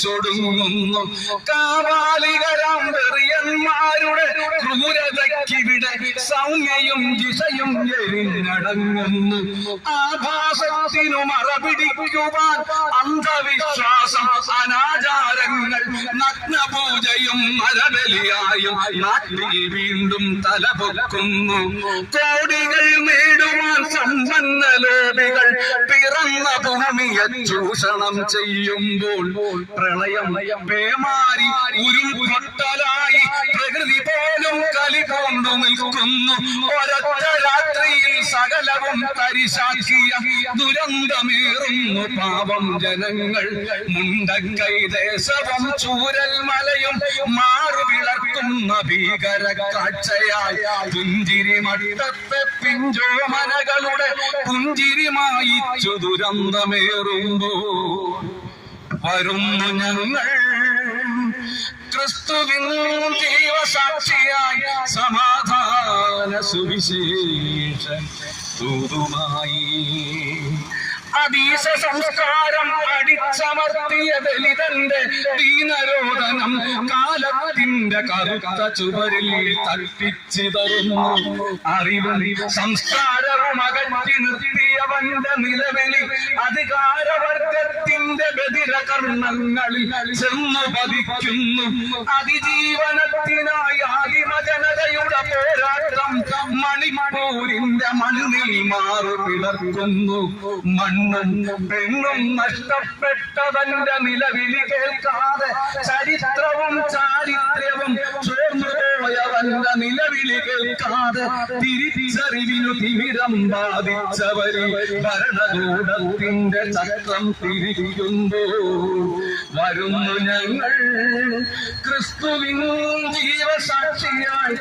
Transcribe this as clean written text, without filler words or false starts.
ചൊടുങ്ങുന്നു കാവാലികരാം വെറിയന്മാരുടെ ക്രൂരതയ്ക്കിവിടെ സൗമ്യയും ദിശയും എരിഞ്ഞടങ്ങുന്നു. ആഭാസത്തിനു മറപിടിക്കുവാൻ അന്ധവിശ്വാസം, അനാചാരങ്ങൾ, നഗ്നപൂജയും മരബലിയായും നാട്ടിൽ വീണ്ടും തലപൊക്കുന്നു. കോടികൾ നേടുവാൻ സമ്പന്ന ലോബികൾ പിറന്ന ഭൂമിയെ ചൂഷണം ചെയ്യുമ്പോൾ പ്രളയം പേമാരി ഉരുൾപൊട്ടലായി പ്രകൃതി പോലും കലികൊണ്ടു നിൽക്കുന്നു. ഒരൊറ്റ രാത്രിയിൽ സകലവും തരിശാക്കിയ ദുരന്തമേറുന്നു പാവം ജനങ്ങൾ. മുണ്ടക്കൈ ദേശവും ചൂരൽ മലയും മാറുവിളർക്കുന്ന ഭീകര കാഴ്ചയായി പുഞ്ചിരി മട്ടത്തെ പിഞ്ചോമനകളുടെ പുഞ്ചിരിമായിച്ചു ദുരന്തമേറുമ്പോ വരുന്നു ഞങ്ങൾ ക്രിസ്തുവിൻ ജീവസാക്ഷിയായി സമാധാന സുവിശേഷ ദൂതുമായി. അതീശ സംസ്കാരം അടിച്ചമർത്തിയ ദലിതന്റെ ദീനരോധനം കാലത്തിന്റെ കറുത്ത ചുവരിൽ തട്ടിച്ചിതറുന്നു. അറിവും സംസ്കാരവും അകറ്റി നിർത്തിയവന്റെ നിലവിളി അധികാരവർഗത്തിന്റെ ബധിരകർണങ്ങളിൽ ചെന്നു പതിക്കുന്നു. അതിജീവനത്തിനായി ആദിമജനതയുടെ പോരാട്ടം മണിപ്പൂരിന്റെ മണ്ണിൽ മാറു പിളർക്കുന്നു. മണ്ണും പെണ്ണും നഷ്ടപ്പെട്ടവന്റെ നിലവിളി കേൾക്കാതെ ചരിത്രവും ചാരിത്രവും ചോർന്നുപോയവന്റെ നിലവിളി കേൾക്കാതെ തിരിച്ചറിവിനു തിമിരം ബാധിച്ചവരിൽ ഭരണകൂടത്തിന്റെ ചക്രം തിരിക്കുമ്പോൾ വരുന്നു ഞങ്ങൾ ക്രിസ്തുവിൻ ജീവസാക്ഷിയായി